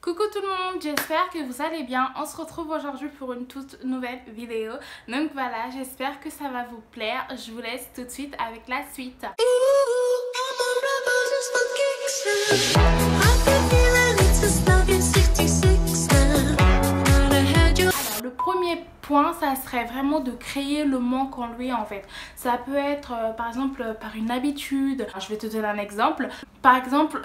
Coucou tout le monde, j'espère que vous allez bien. On se retrouve aujourd'hui pour une toute nouvelle vidéo. Donc voilà, j'espère que ça va vous plaire. Je vous laisse tout de suite avec la suite. Le premier point, ça serait vraiment de créer le manque en lui en fait. Ça peut être par exemple par une habitude. Je vais te donner un exemple. Par exemple,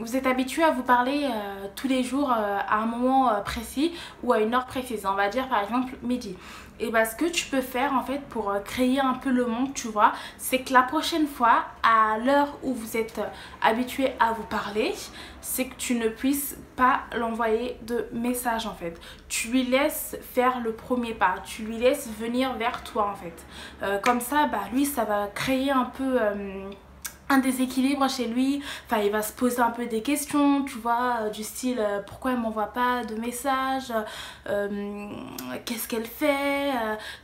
vous êtes habitué à vous parler tous les jours à un moment précis ou à une heure précise. On va dire par exemple midi. Et bah, ce que tu peux faire en fait pour créer un peu le manque, tu vois, c'est que la prochaine fois, à l'heure où vous êtes habitué à vous parler, c'est que tu ne puisses pas l'envoyer de message en fait. Tu lui laisses faire le premier pas, tu lui laisses venir vers toi en fait. Comme ça, bah, lui, ça va créer un peu un déséquilibre chez lui. Enfin, il va se poser un peu des questions, tu vois, du style pourquoi elle m'envoie pas de message, qu'est-ce qu'elle fait,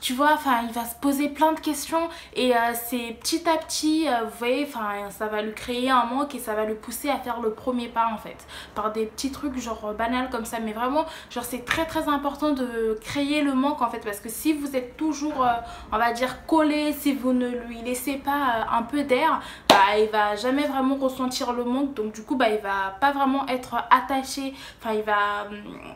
tu vois, enfin il va se poser plein de questions et c'est petit à petit, vous voyez, enfin ça va lui créer un manque et ça va le pousser à faire le premier pas en fait, par des petits trucs genre banals comme ça. Mais vraiment, genre c'est très important de créer le manque en fait, parce que si vous êtes toujours on va dire collé, si vous ne lui laissez pas un peu d'air, bah il va jamais vraiment ressentir le manque. Donc du coup bah il va pas vraiment être attaché, enfin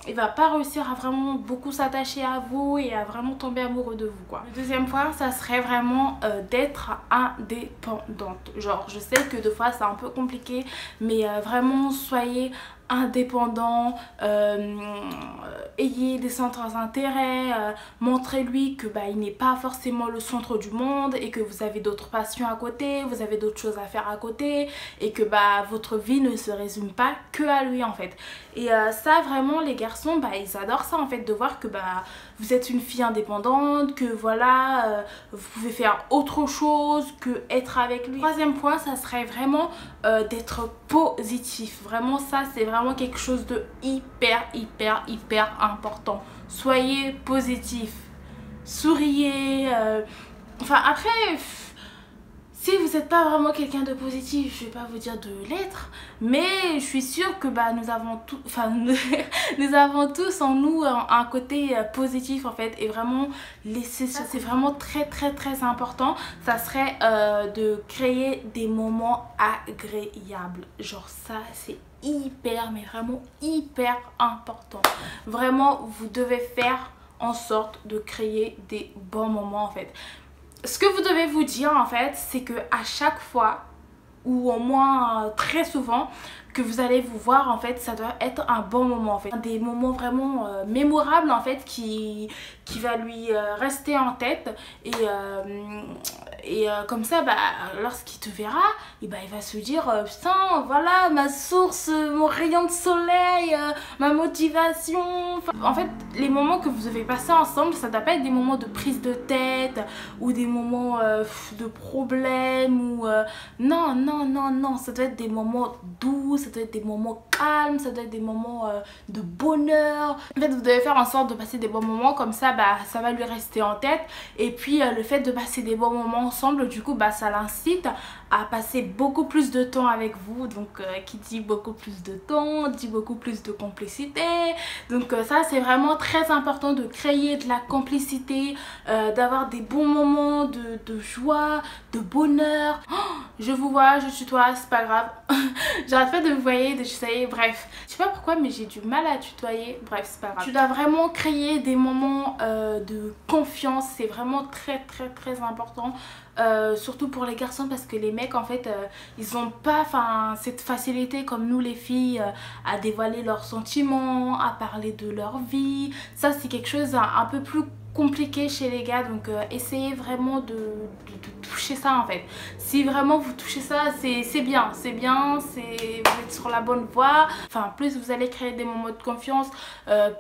il va pas réussir à vraiment beaucoup s'attacher à vous et à vraiment tomber amoureux de vous quoi. Le deuxième point, ça serait vraiment d'être indépendante. Genre je sais que des fois c'est un peu compliqué, mais vraiment soyez indépendant, ayez des centres d'intérêt, montrez-lui que bah, il n'est pas forcément le centre du monde et que vous avez d'autres passions à côté, vous avez d'autres choses à faire à côté et que bah, votre vie ne se résume pas que à lui en fait. Et ça vraiment les garçons, bah, ils adorent ça en fait, de voir que bah, vous êtes une fille indépendante, que voilà, vous pouvez faire autre chose que être avec lui. Troisième point, ça serait vraiment d'être positif. Vraiment ça c'est vraiment quelque chose de hyper important. Soyez positif, souriez, enfin après si vous n'êtes pas vraiment quelqu'un de positif, je vais pas vous dire de l'être, mais je suis sûre que bah, nous avons tout, enfin nous avons tous en nous un côté positif en fait, et vraiment laisser ça, c'est vraiment très important. Ça serait de créer des moments agréables. Genre ça c'est hyper, mais vraiment hyper important. Vraiment vous devez faire en sorte de créer des bons moments en fait. Ce que vous devez vous dire en fait, c'est que à chaque fois, ou au moins très souvent, que vous allez vous voir en fait, ça doit être un bon moment en fait, des moments vraiment mémorables en fait, qui va lui rester en tête. Et comme ça bah, lorsqu'il te verra, et bah, il va se dire putain voilà ma source, mon rayon de soleil, ma motivation. Enfin, en fait les moments que vous devez passer ensemble, ça doit pas être des moments de prise de tête ou des moments de problème ou non, ça doit être des moments doux, ça doit être des moments calmes, ça doit être des moments de bonheur. En fait vous devez faire en sorte de passer des bons moments, comme ça bah, ça va lui rester en tête. Et puis le fait de passer des bons moments ensemble, du coup bah, ça l'incite à passer beaucoup plus de temps avec vous. Donc qui dit beaucoup plus de temps dit beaucoup plus de complicité. Donc ça c'est vraiment très important, de créer de la complicité, d'avoir des bons moments de joie, de bonheur. Oh, je vous vois, je tutoie, c'est pas grave. J'arrête pas de vous voyer, de tutoyer, bref. Je sais pas pourquoi mais j'ai du mal à tutoyer, bref c'est pas grave. Tu dois vraiment créer des moments de confiance, c'est vraiment très important. Surtout pour les garçons, parce que les mecs en fait ils ont pas cette facilité comme nous les filles à dévoiler leurs sentiments, à parler de leur vie. Ça c'est quelque chose un peu plus compliqué chez les gars. Donc essayez vraiment de toucher ça en fait. Si vraiment vous touchez ça, c'est bien, vous êtes sur la bonne voie. Enfin plus vous allez créer des moments de confiance,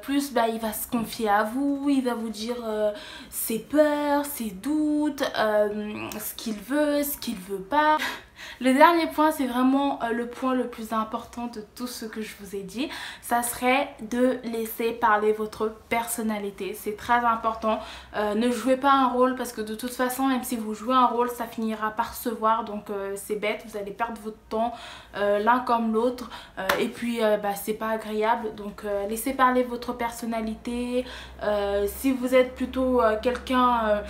plus bah, il va se confier à vous, il va vous dire ses peurs, ses doutes, ce qu'il veut pas. Le dernier point, c'est vraiment le point le plus important de tout ce que je vous ai dit. Ça serait de laisser parler votre personnalité. C'est très important. Ne jouez pas un rôle parce que de toute façon, même si vous jouez un rôle, ça finira par se voir. Donc c'est bête, vous allez perdre votre temps l'un comme l'autre. Et puis c'est pas agréable. Donc laissez parler votre personnalité. Si vous êtes plutôt quelqu'un...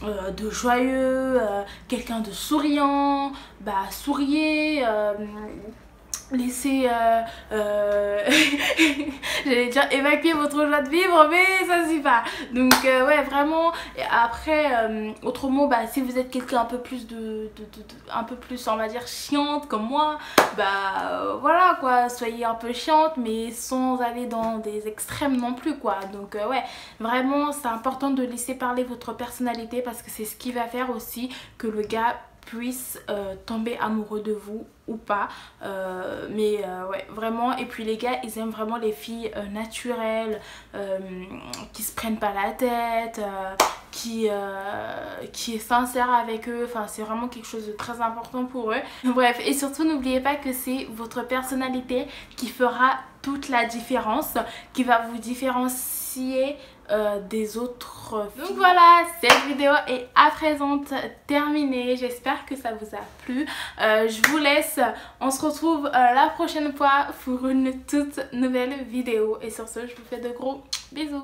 de joyeux, quelqu'un de souriant, souriez, laissez j'allais dire évacuer votre joie de vivre, mais ça suffit pas. Donc ouais, vraiment. Et après autrement, si vous êtes quelqu'un un peu plus un peu plus, on va dire, chiante comme moi, voilà quoi, soyez un peu chiante mais sans aller dans des extrêmes non plus quoi. Donc ouais, vraiment c'est important de laisser parler votre personnalité parce que c'est ce qui va faire aussi que le gars puisse tomber amoureux de vous ou pas, ouais, vraiment. Et puis les gars, ils aiment vraiment les filles naturelles, qui se prennent pas la tête, qui est sincère avec eux. Enfin, c'est vraiment quelque chose de très important pour eux. Bref, et surtout n'oubliez pas que c'est votre personnalité qui fera toute la différence, qui va vous différencier des autres filles. Donc voilà, cette vidéo est à présent terminée. J'espère que ça vous a plu. Je vous laisse. On se retrouve la prochaine fois pour une toute nouvelle vidéo. Et sur ce, je vous fais de gros bisous.